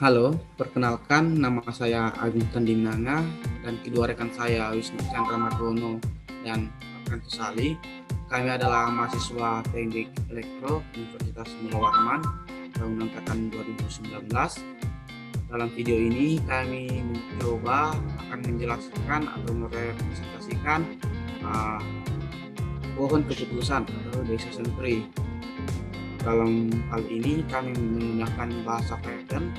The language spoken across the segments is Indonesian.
Halo, perkenalkan nama saya Agung Tandinanga dan kedua rekan saya Wisnu Chandra Margono dan Frantus Sali. Kami adalah mahasiswa Teknik Elektro Universitas Mula Warman tahun angkatan 2019. Dalam video ini kami mencoba akan menjelaskan atau merepresentasikan uh, pohon keputusan atau decision tree. Dalam hal ini kami menggunakan bahasa Python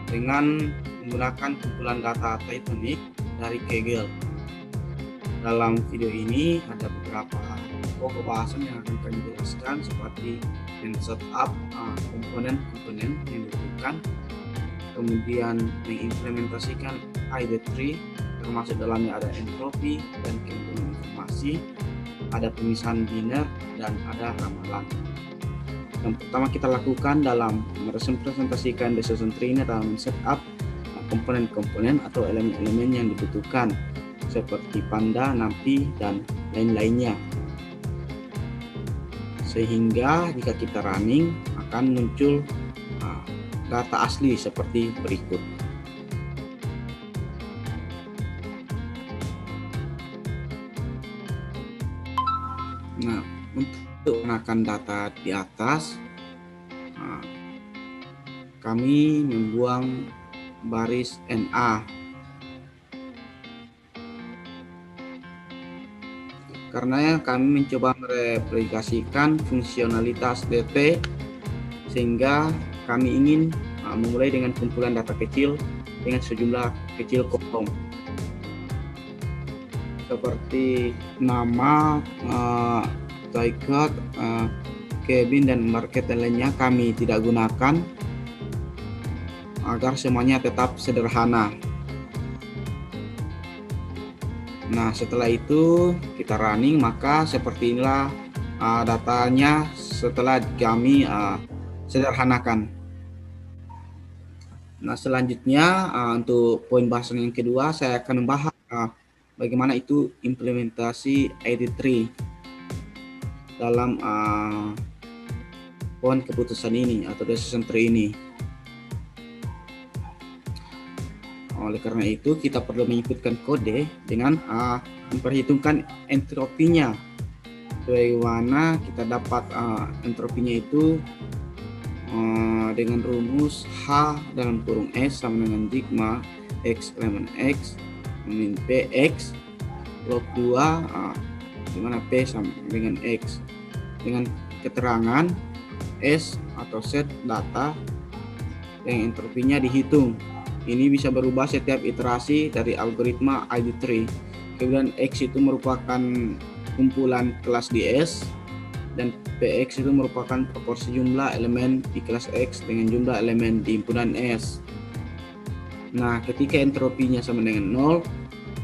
dengan menggunakan kumpulan data Titanic dari Kaggle. Dalam video ini ada beberapa pokok bahasan yang akan kami jelaskan seperti men-setup komponen-komponen yang dibutuhkan, kemudian mengimplementasikan ID3 termasuk dalamnya ada entropi dan keuntungan informasi, ada pemisahan biner, dan ada ramalan. Yang pertama kita lakukan dalam merepresentasikan decision tree ini adalah men-setup komponen-komponen atau elemen-elemen yang dibutuhkan seperti panda, NumPy, dan lain-lainnya. Sehingga jika kita running akan muncul data asli seperti berikut. Nah, untuk menggunakan data di atas, kami membuang baris NA karena kami mencoba mereplikasikan fungsionalitas DT, sehingga kami ingin memulai dengan kumpulan data kecil dengan sejumlah kecil kolom seperti nama, Toycott, Kevin, dan market lainnya kami tidak gunakan agar semuanya tetap sederhana. Nah, setelah itu kita running, maka seperti inilah datanya setelah kami sederhanakan. Nah, selanjutnya untuk poin bahasan yang kedua saya akan membahas bagaimana itu implementasi ID3 dalam pohon keputusan ini atau decision tree ini. Oleh karena itu kita perlu menginputkan kode dengan memperhitungkan entropinya. Bagaimana kita dapat entropinya itu dengan rumus H dalam kurung S sama dengan sigma X elemen X min PX log 2 dimana P sama dengan X dengan keterangan S atau set data yang entropinya dihitung. Ini bisa berubah setiap iterasi dari algoritma ID3. Kemudian X itu merupakan kumpulan kelas di S dan PX itu merupakan proporsi jumlah elemen di kelas X dengan jumlah elemen di himpunan S. Nah, ketika entropinya sama dengan 0,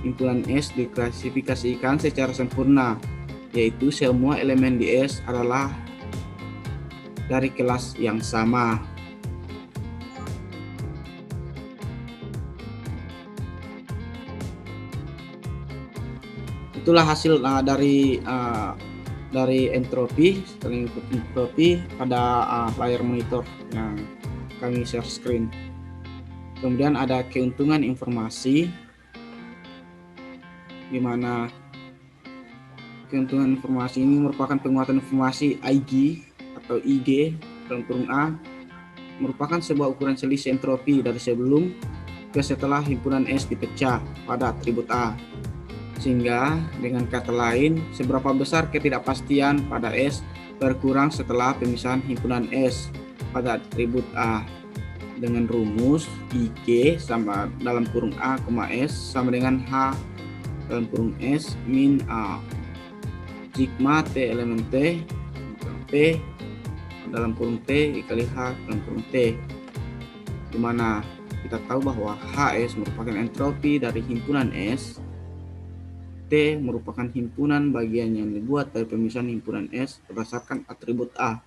himpunan S diklasifikasikan secara sempurna, yaitu semua elemen di S adalah dari kelas yang sama. Itulah hasil dari entropi. Setelah input entropi pada layar monitor yang kami share screen. Kemudian ada keuntungan informasi, di mana keuntungan informasi ini merupakan penguatan informasi IG atau IG dalam kurung A, merupakan sebuah ukuran selisih entropi dari sebelum ke setelah himpunan S dipecah pada atribut A. Sehingga dengan kata lain, seberapa besar ketidakpastian pada S berkurang setelah pemisahan himpunan S pada atribut A, dengan rumus IG sama dalam kurung A, S sama dengan H dalam kurung S min A sigma T elemen T P dalam kurung T dikali H dalam kurung T, dimana kita tahu bahwa HS merupakan entropi dari himpunan S, T merupakan himpunan bagian yang dibuat dari pemisahan himpunan S berdasarkan atribut A.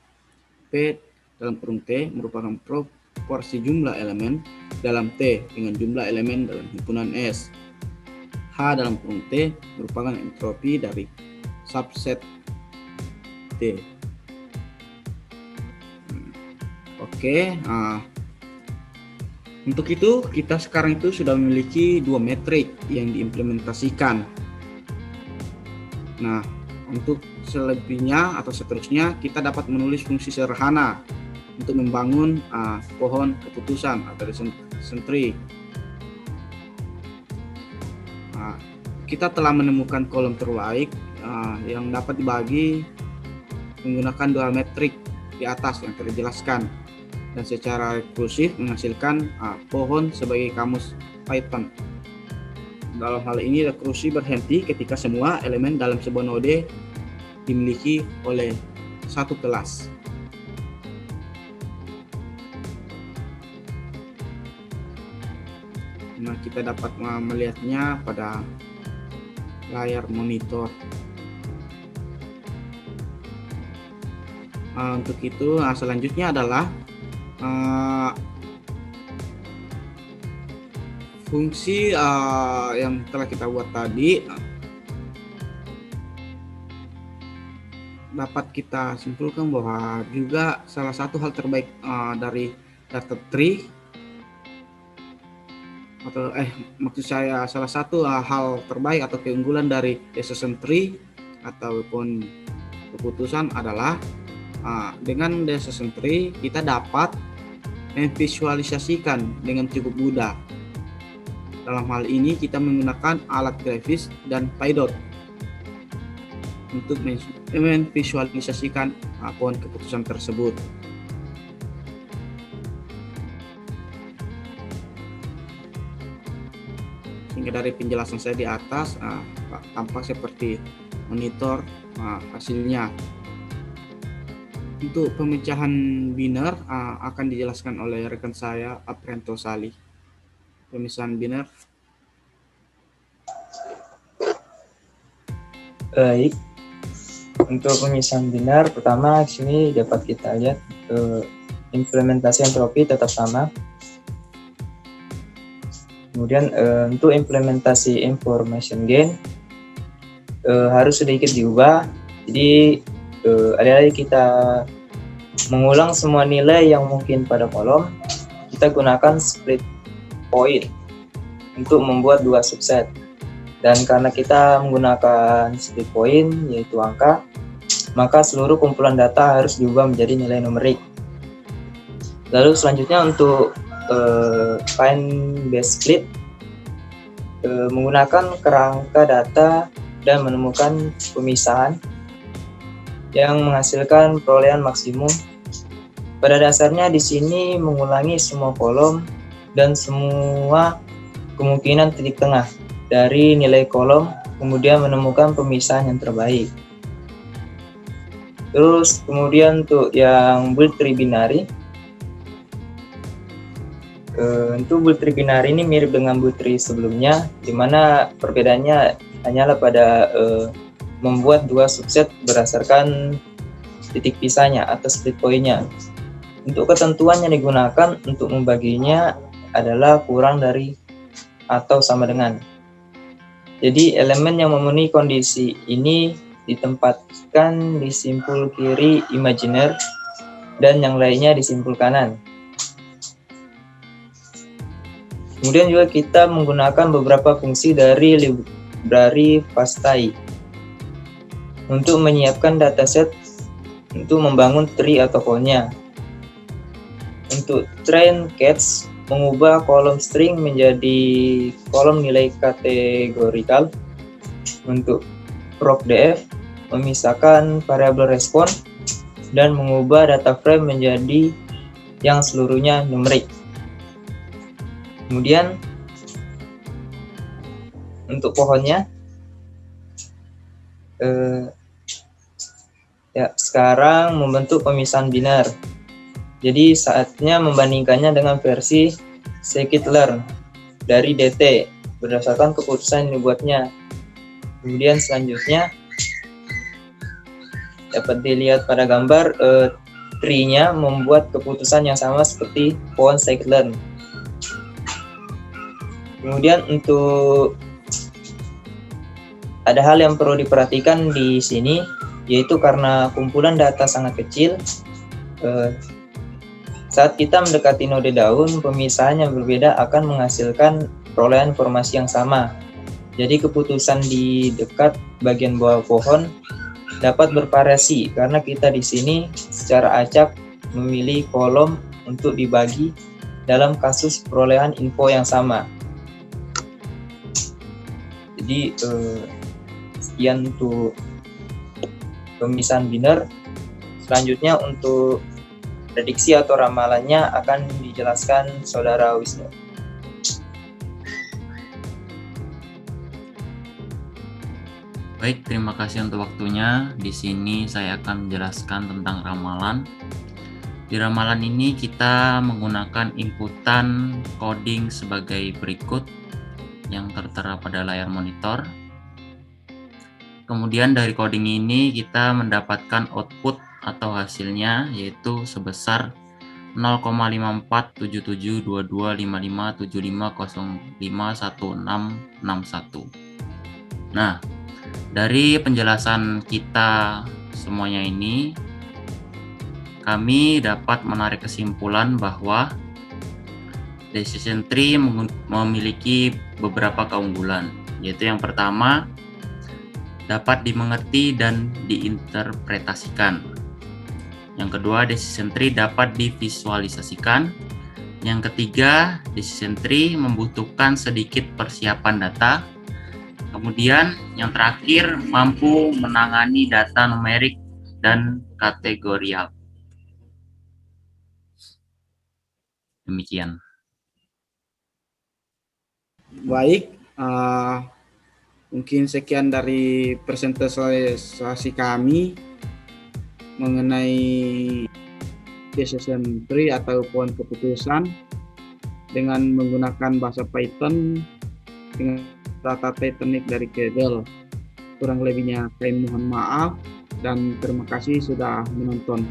P dalam kurung T merupakan proporsi jumlah elemen dalam T dengan jumlah elemen dalam himpunan S. H dalam kurung T merupakan entropi dari subset T. Oke, Untuk itu, kita sekarang itu sudah memiliki dua metrik yang diimplementasikan. Nah, untuk selebihnya atau seterusnya, kita dapat menulis fungsi sederhana untuk membangun pohon keputusan atau decision tree. Kita telah menemukan kolom terbaik yang dapat dibagi menggunakan dua metrik di atas yang telah dijelaskan, dan secara rekursif menghasilkan pohon sebagai kamus Python. Dalam hal ini, rekursi berhenti ketika semua elemen dalam sebuah node dimiliki oleh satu kelas. Nah, kita dapat melihatnya pada layar monitor. Untuk itu, selanjutnya adalah fungsi yang telah kita buat tadi dapat kita simpulkan bahwa juga salah satu hal terbaik dari data tree, atau maksud saya salah satu hal terbaik atau keunggulan dari decision tree ataupun keputusan adalah dengan decision tree kita dapat memvisualisasikan dengan cukup mudah. Dalam hal ini kita menggunakan alat grafis dan PyDot untuk memvisualisasikan pohon keputusan tersebut. Sehingga dari penjelasan saya di atas tampak seperti monitor hasilnya. Untuk pemecahan biner akan dijelaskan oleh rekan saya Aprianto Salih. Pemisahan biner. Baik, untuk pemisahan biner pertama di sini dapat kita lihat implementasi entropi tetap sama. Kemudian untuk implementasi information gain harus sedikit diubah. Jadi alih-alih kita mengulang semua nilai yang mungkin pada kolom, kita gunakan split point untuk membuat dua subset. Dan karena kita menggunakan split point yaitu angka, maka seluruh kumpulan data harus diubah menjadi nilai numerik. Lalu selanjutnya untuk find best split, menggunakan kerangka data dan menemukan pemisahan yang menghasilkan perolehan maksimum. Pada dasarnya di sini mengulangi semua kolom dan semua kemungkinan titik tengah dari nilai kolom, kemudian menemukan pemisahan yang terbaik. Terus kemudian untuk yang build tree binary, untuk build tree binary ini mirip dengan build tree sebelumnya, di mana perbedaannya hanyalah pada membuat dua subset berdasarkan titik pisahnya atau split point-nya. Untuk ketentuan yang digunakan untuk membaginya adalah kurang dari atau sama dengan. Jadi elemen yang memenuhi kondisi ini ditempatkan di simpul kiri imajiner dan yang lainnya di simpul kanan. Kemudian juga kita menggunakan beberapa fungsi dari library FastAI untuk menyiapkan dataset untuk membangun tree atau clone-nya. Untuk train catch, mengubah kolom string menjadi kolom nilai kategorikal. Untuk procdf, memisahkan variabel respon dan mengubah data frame menjadi yang seluruhnya numerik. Kemudian untuk pohonnya, sekarang membentuk pemisahan biner. Jadi saatnya membandingkannya dengan versi scikit-learn dari DT berdasarkan keputusan yang dibuatnya. Kemudian selanjutnya dapat dilihat pada gambar tree-nya membuat keputusan yang sama seperti pohon scikit-learn. Kemudian untuk ada hal yang perlu diperhatikan di sini, yaitu karena kumpulan data sangat kecil, Saat kita mendekati node daun, pemisahan yang berbeda akan menghasilkan perolehan informasi yang sama. Jadi keputusan di dekat bagian bawah pohon dapat bervariasi karena kita di sini secara acak memilih kolom untuk dibagi dalam kasus perolehan info yang sama. Jadi sekian untuk pemisahan biner. Selanjutnya untuk prediksi atau ramalannya akan dijelaskan Saudara Wisnu. Baik, terima kasih untuk waktunya. Di sini saya akan menjelaskan tentang ramalan. Di ramalan ini kita menggunakan inputan coding sebagai berikut yang tertera pada layar monitor. Kemudian dari coding ini kita mendapatkan output atau hasilnya yaitu sebesar 0,5477225575051661. Nah, dari penjelasan kita semuanya ini, kami dapat menarik kesimpulan bahwa decision tree memiliki beberapa keunggulan, yaitu yang pertama, dapat dimengerti dan diinterpretasikan. Yang kedua, decision tree dapat divisualisasikan. Yang ketiga, decision tree membutuhkan sedikit persiapan data. Kemudian yang terakhir, mampu menangani data numerik dan kategorial. Demikian. Baik, mungkin sekian dari presentasi kami mengenai decision tree atau pohon keputusan dengan menggunakan bahasa Python dengan data teknik dari Kaggle. Kurang lebihnya saya mohon maaf dan terima kasih sudah menonton.